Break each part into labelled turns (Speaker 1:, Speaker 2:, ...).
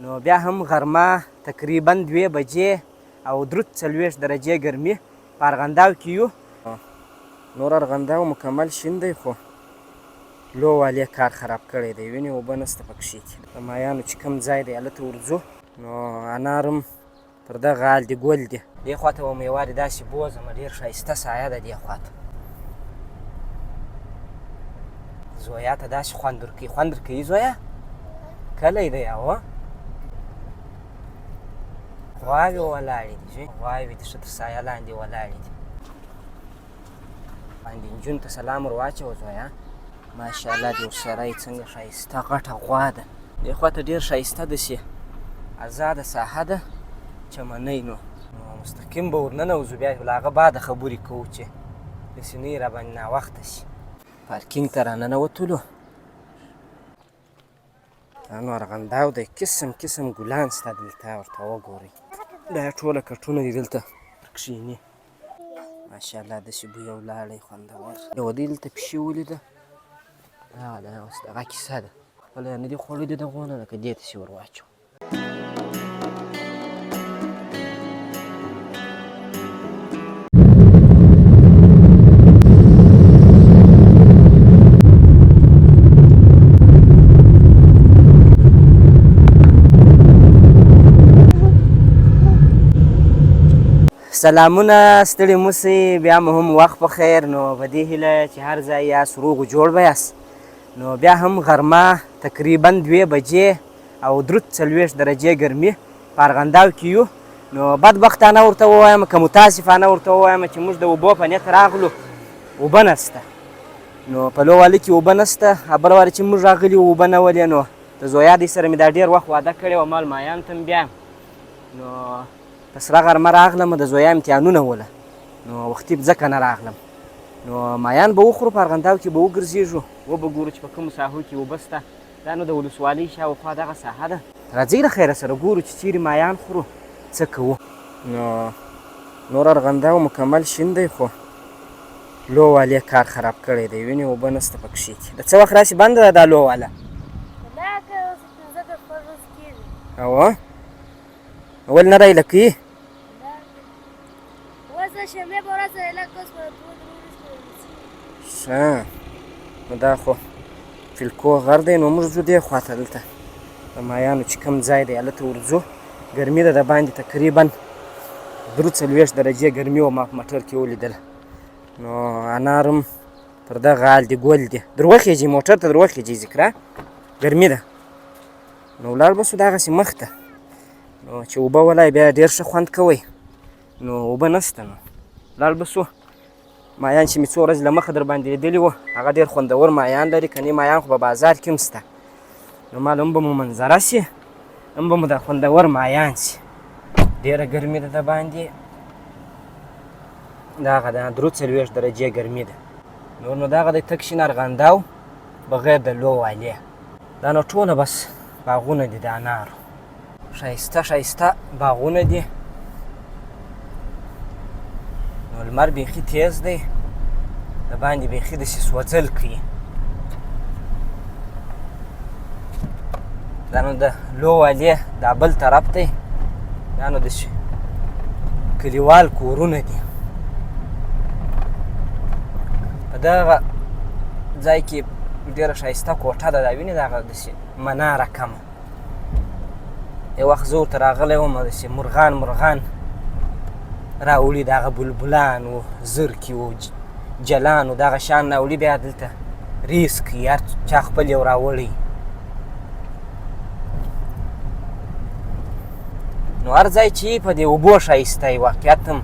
Speaker 1: نو بیا هم غرمه تقریبا 2 بجې او درود 40 درجې ګرمي په ارغنداو کې یو. نور ارغنداو مکمل شین دی خو لو والې کار خراب کړی دی، وینې اوبه نشته پکښې. د مایانو چې کوم ځای دی هلته ورځو. نو انارم پر دغه حال دی، ګل دی. دې خوا ته به مې یوارې داسې بوځم، ډېر ښایسته سایه ده دې خوا ته. زویا ته داسې خوند ورکوي. خوند ورکوي زویا؟ کلی دی هو؟ غواوې ولاړې دي، غواوې د ښه تر سایه لاندې ولاړې دي. باندې نجونو ته سلام ور واچوه زویا. ماشاءالله دې ورسره یې څنګه ښایسته غټه غوا ده. دې خوا ته ډېر ښایسته داسې ازاده ساحه ده، چمنۍ. نو مستقیم به ورننوځو، بیا له هغه بعده خبرې کوو چې داسې نه یې راباندې ناوخته شي. پارکینګ ته راننوتلو. دا نو ارغنداو دی، قسم قسم ګلان سته دلته، ورته وګورئ. دا ټوله کټونه دي دلته پر کښېني. ماشاءالله داسې بوی ولاړی خوندور. یوه دې دلته پیشي ولیده، هغه ده اوس دغه کیسه ده. خپله یې نه دي خوړلي دغو نه، لکه دې تسې ور واچوو. سلامونه، ستړي مو سئ، بیا مو هم وخت په خیر. نو په دې هیله چې هر ځای یاست روغ و جوړ به یاست. نو بیا هم غرمه تقریبا 2 بجې او درود 40 درجې ګرمي په ارغنداو کې یو. نو بدبختانه ورته ووایم که متاسفانه ورته ووایم چې موږ د اوبو په نیت راغلو، اوبه نسته. نو په لو والي کې اوبه نسته. بله وارې چې موږ راغلي وو اوبه نه ولې. نو د زویا دی سره مې دا ډېر وخت واده کړی وه، ما لمایانو ته م بیایم. نو په سره غرمه راغلم، د زویا امتحانونه وله، نو وختي ځکه نه راغلم. نو مایان به وخورو، په ارغنداو کې به وګرځېږو، وبه ګورو چې په کومو ساحو کې اوبه شته. دا نو د ولسوالۍ شاوخوا دغه ساحه ده. راځئ له خیره سره ګورو چې چیرې مایان خورو، څه کوو. نو نور ارغنداو مکمل شین دی خو لو والې کار خراب کړی دی، وینې اوبه نشته پکښې. د څه وخت راسې بنده ده دا لو واله؟ اوه ولې نه رایله کوي؟ ښه، نو دا خو فیلکو غر دی. نو موږ ځو دې خوا ته، دلته د مایانو چې کوم ځای دی هلته ورځو. ګرمي ده د باندې تقریبا 43 درجې ګرمي وه، ما په موټر کې ولیدله. نو انارم پر دغه حال دی، ګل دی. در وخېږئ موټر ته، در وخېږئ ذکره، ګرمي ده. نو ولاړ به سو دغسې مخ ته. نو چې اوبه ولای بیا ډېر ښه خوند کوئ. نو اوبه نشته، نو لاړ به سو. مایان چې مې څو ورځې له مخه در باندې لیدلي وو، هغه ډېر خوندور مایان لري. کنې مایان خو په بازار کې هم شته. نو مال هم به مو منظره سي، هم به مو دا خوندور مایان سي. ډېره ګرمي ده د باندې، دغه ده 43 درجې ګرمي ده. نور نو دغه دی تک شین ارغنداو بغیر د لو والې. دا نو ټوله بس باغونه دي د انارو، ښایسته ښایسته باغونه دي. نو لمر بیخي تیز دی، د باندې بیخي داسې سوځل کوي. دا نو د لو والې دا بل طرف دی. دا نو داسې کلیوال کورونه دي. په دغه ځای کې ډېره ښایسته کوټه ده. دا وینې دغه داسې مناره کمه. یو وخت زه ورته راغلی وم، داسې مرغان راوړي، دغه بلبلان و، زرکې و، جلان و، دغه شیان راوړي، بیا دلته ریس کوي، هر چا خپل یو راوړی. نو هر ځای چې په دې اوبو ښایسته وي واقعیت هم.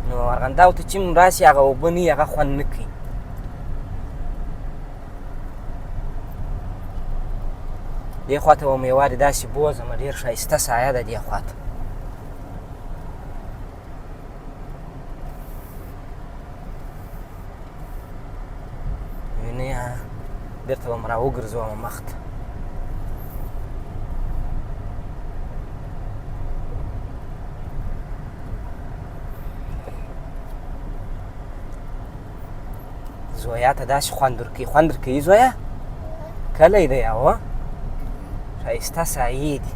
Speaker 1: نو ارغنداو ته چې هم راسي هغه اوبه نه وي، هغه خوند نه کوي. دې خوا ته به مې یوارې داسې بوځم، ډېر ښایسته سایه ده دې خوا ته. وینې بېرته به م را وګرځوم مخ ته. زویا ته داسې خوند ورکوي. خوند ورکوي زویا؟ کلی دی هو؟ ښایسته سایې دي.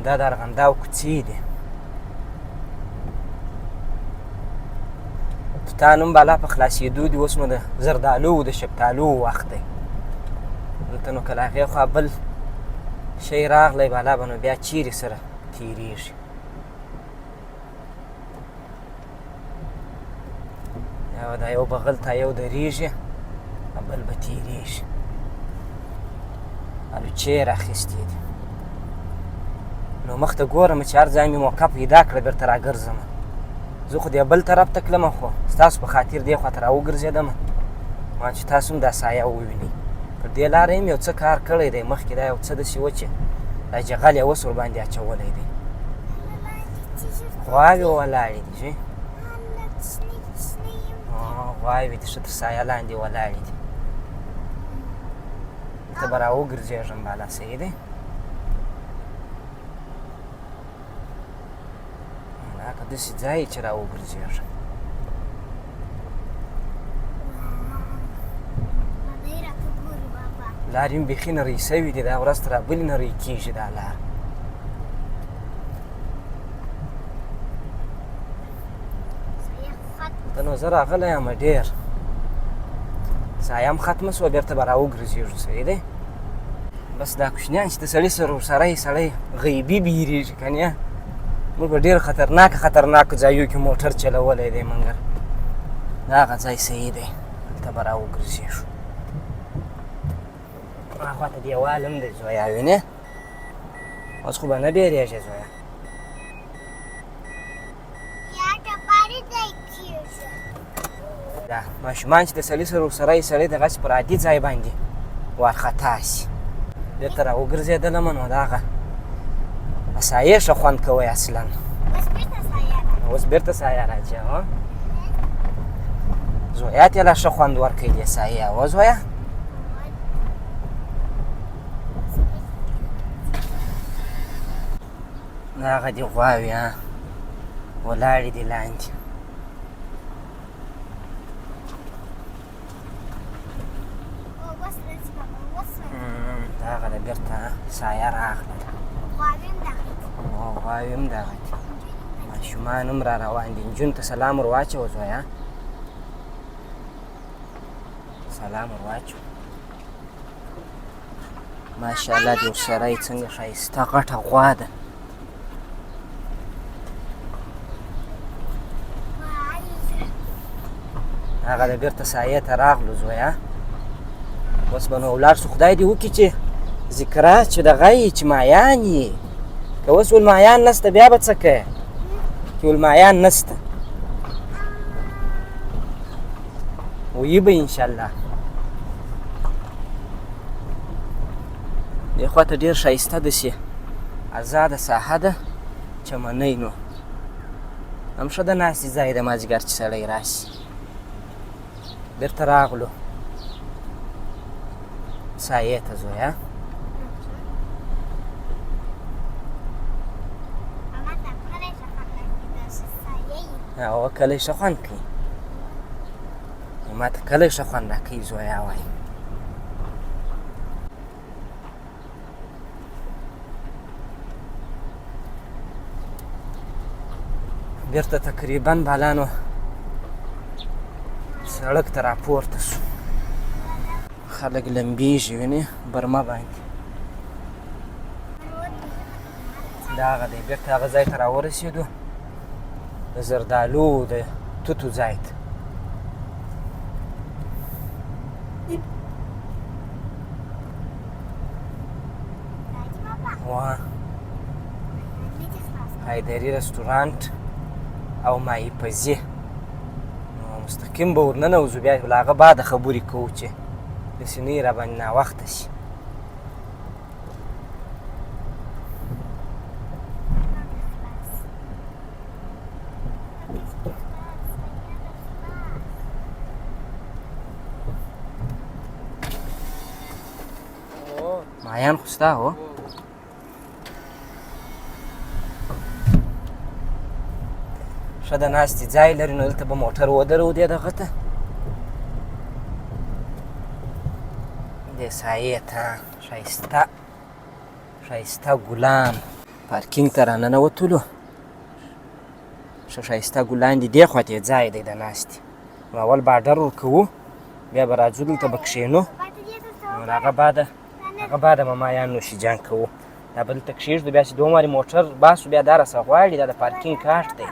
Speaker 1: دا د ارغنداو کوڅې دي. توتان هم بالا په خلاصېدو دي. اوس نو د زردالو د شفتالو وخت دی. دلته نو که له هغې خوا بل شی راغلی بالا به نو بیا چیرې سره تېرېږي. یا دا یو بغل ته یو درېږي بل به تېرېږي. الوچې یې راخیستې دي. نو مخ ته ګورم چې هر ځای مې موقع پیدا کړه بېرته راګرځم. زه خو دې بل طرف ته تلم خو ستاسو په خاطر دې خوا ته راوګرځېدم ما چې تاسو هم دا سایه ووینئ. پر دې لاره یم یو څه کار کړی دی. مخکې دا یو څه داسې و چې دا جغل یې اوس ورباندې اچولی دی. غواوې ولاړې دي چې غواوې دي ښه تر سایه لاندې ولاړې دي. ته به راوګرځېږم بالا صحیح دی. که داسې ځای چې راوګرځېږم لارې هم بیخي نرۍ سوي دي. دا ورځ تر بلې نرۍ کېږي دا لار. ته نو زه راغلی یم ډېر سایه هم ختمه سوه بېرته به راوګرځېږو صحیح دی. بس دا کوچنیان چې د سړي سره ورسره سړی غیبي بیرېږي که نه موږ په ډېر خطرناکو ځایو کې موټر چلولی دی مګر دا هغه ځای صحیح دی. هلته به راوګرځېږو. هاخوا ته دیوال هم دی زویا وینې. اوس خو به نه بیرېږې زویا. دا ماشومان چې د سړي سره ورسره سړی دغسې پر عادي ځای باندې وارخطا سي بېرته راوګرځېدلم نو د هغه سایې ښه خوند کوی اصلا. اوس بېرته سایه راځي هو زویا تې لا ښه خوند ورکوي دې سایې هو زویا. هغه دې غواوې ولاړې دي لاندې. هغه د بېرته سایه راغله. غواوې هم دغه دي. ماشومان هم را روان دي. نجونو ته سلام ور واچوه زویا. سلام ور واچوه. ماشاءالله دې ورسره یې څنګه ښایسته غټه غوا ده. هغه د بېرته سایې ته راغلو زویا. اوس به نو ولاړ شو. خدای دې وکړي چې ذکرات چې دغه یې چې مایان یې که اوس ول مایان نسته بیا به څه کوې چې ول مایان نسته ویي به انشاءالله. دې خوا ته ډېر ښایسته داسې ازاده ساحه ده چمنۍ نو هم ښه د ناستې ځای د مازدیګر چې سړی راشي. بېرته راغلو سایې ته زویا. هغه کلی ښه خوند کوي. ما ته کلی ښه خوند راکوي زویا وایي. بېرته تقریبا بالا نو سړک ته راپورته شو. خلک لمبېږي وینې برمه باندې. دا هغه دی بېرته هغه ځای ته راورسېدو د زردالو د توتو ځای ته. حیدري رستورانت او ماهي پزي نو مستقیم به ورننوځو بیا له هغه بعده خبرې کوو چې داسې نه یې راباندې ناوخته شي. مایان خو ستا هو ښه د ناستې ځای لري نو دلته به موټر ودرو دې دغه ته دې سایې ته ښایسته ګلان پارکینګ ته راننوتلو. ښه ښایسته ګلان دي. دې خوا ته یې ځای دی د ناستې. نو اول به اډر ورکوو، بیا به راځو دلته به کښېنو. نو هغه بعده به مایان نوشیجان کوو. دا به دلته کښېږدو، بیا چې دوه وارې موټر باسو بیا دا راسه غواړي. دا د پارکینګ کارت دی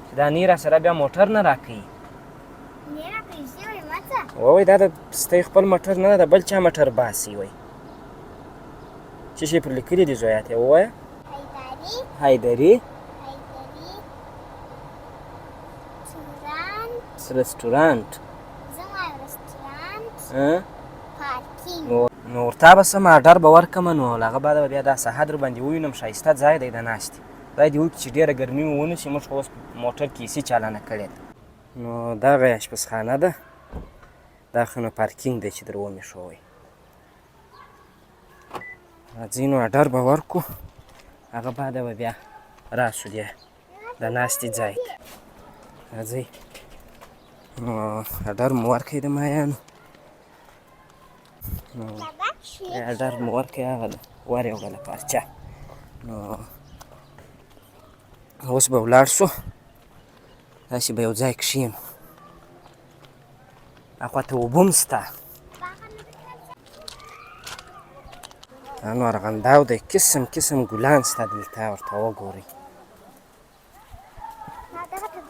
Speaker 1: چې دا نه را سره بیا موټر نه راکوي. وایي دا د ستی خپل موټر نه ده، د بل چا موټر باسي. وایي څه شی پر لیکلي دي زویا ته ووایه. حیدري رستورانت. نو ورته به سم اډر به ورکړمه. نو له هغه بعده به بیا دا ساحه در باندې ووینم. ښایسته ځای دی د ناستې. خدای دې وکړي چې ډېره ګرمي مو ونیسي. موږ خو اوس موټر کې اې سي چالانه کړې ده. نو دغه یې اشپزخانه ده. دا خو نو پارکینګ دی چې در ومېښوئ. راځئ نو اډر به ورکړو. هغه بعده به بیا راسو دې د ناستې ځای ته. راځئ نو اډر مو ورکړئ د مایانو. نو اډر مو ورکړئ هغه د ور یو ډله پارچه. نو اوس به ولاړ شو، داسې به یو ځای کښېنو. هاخوا ته اوبه هم شته. دا نو ارغنداو دی، قسم قسم ګلان شته دلته. ورته وګورئ،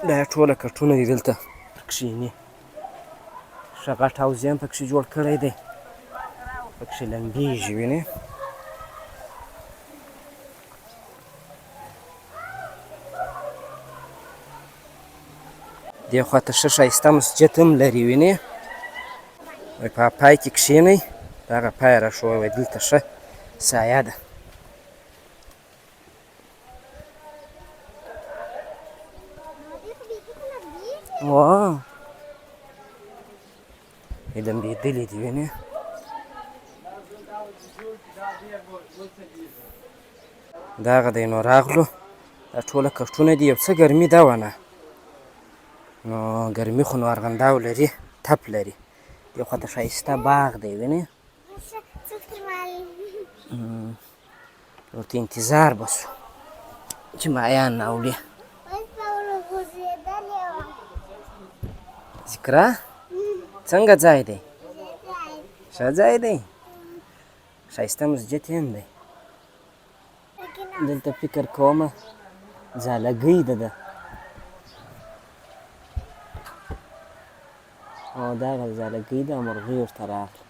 Speaker 1: دا ټوله کټونه دي دلته کښېني. ښه غټ حوض هم پکښې جوړ کړی دی، پکښې لمبېږي. وینې دې خوا ته ښه ښایسته مسجد هم لري. وینې په پای کې کښېنئ. دغه پای راښوی وایي دلته ښه سایه ده. وا لمبېدلې دي. وینې دغه دی. نو راغلو، دا ټوله کټونه دي. یو څه ګرمي ده ونه، نو ګرمي خو نو ارغنداو لري، تپ لري. دې خوا ته ښایسته باغ دی. وینې ورته انتظار به شو چې مایان راوړي. ذکره څنګه ځای دی؟ ښه ځای دی، ښایسته مسجد هم دی. دلته فکر کومه ځالګۍ ده. او دغه ځالګۍ ده، مرغۍ ورته راغله.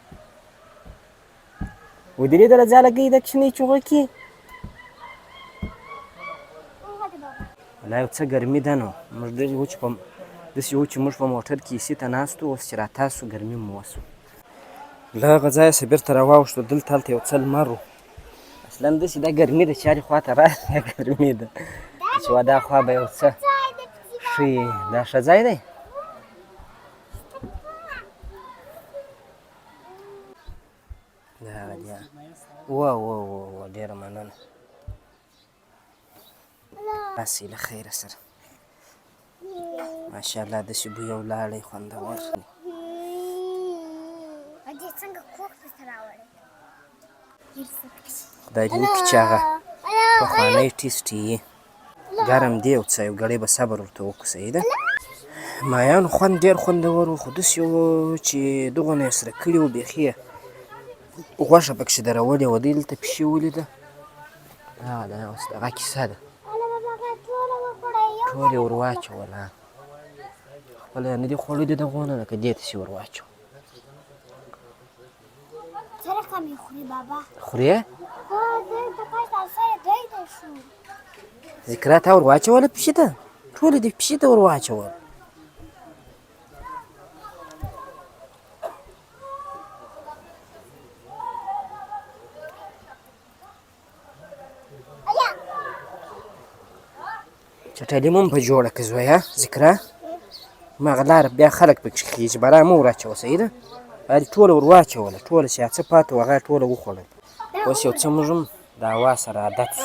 Speaker 1: ودرېدله ځالګۍ ده کوچنۍ چوغکې. والله یو څه ګرمي ده. نو موږ داسې وو چې موږ په موټر کې اې سي ته ناست وو. اوس چې راتاو سو ګرمي مو وسوه. له هغه ځایه څه بېرته راواوښتو. دلته هلته یو څه لمر و. اصلا داسې دا ګرمي ده چې هرې خوا ته راسې ګرمي ده، چې دا خوا به یو څه ښه. دا ښه ځای دی. دغه دی. وا ډېره مننه. راسئ له خیره سره. ماشاءالله داسې بوی ولاړی خوندور. خدای دې وکړي چې هغه پخوانی ټېسټ یې ګرم دی. یو څه یو ګړی به صبر ورته وکړو. صحیح ده. مایانو خوند ډېر خوندور و، خو داسې و چې دغونه یې سره کړي وو. بیخي غوښه پکښې درولې وه. دلته پیشې ولیده. هغه ده اوس دغه کیسه ده. ټول یې ور واچول. خپله یې نه دي خوړلي دغونه، لکه دې تسې ور واچول. خورې؟ ذکره تا ور واچوله پیشې ته؟ ټولې دې پیشې ته ور واچول. چټلي مو هم په جوړه کړه زویه. ذکره هماغه لاره بیا خلک پکښې خېږي. بلا مه ور اچوه. صحیح ده. باید ټوله ور واچوله. ټوله چې څه پاته وه هغه یې ټوله وخوړل. اوس یو څه موږ هم د هوا سره عادت شو.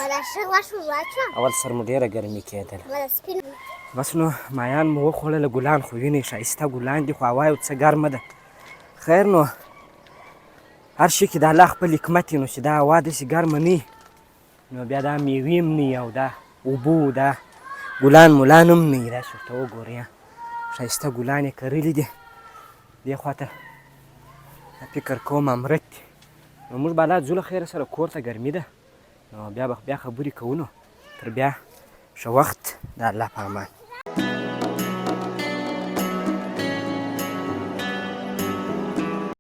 Speaker 1: اول سر مو ډېره ګرمي کېدله. بس نو مایان مو وخوړله. ګلان خو وینئ ښایسته ګلان دي، خو هوا یو څه ګرمه ده. خیر نو هر شي کې د الله خپل حکمت وي. نو چې دا هوا داسې ګرمه نه وي، نو بیا دا میوې هم نه او دا اوبه دا ګلان ملان هم نه داسې ورته وګورئ ښایسته ګلان یې کرلي دي دې خواته فکر کوم امرت دي نو موږ به لا ځو له خیره سره کور ته ګرمي ده نو بیا خبرې کوو نو تر بیا ښه وخت د الله په امان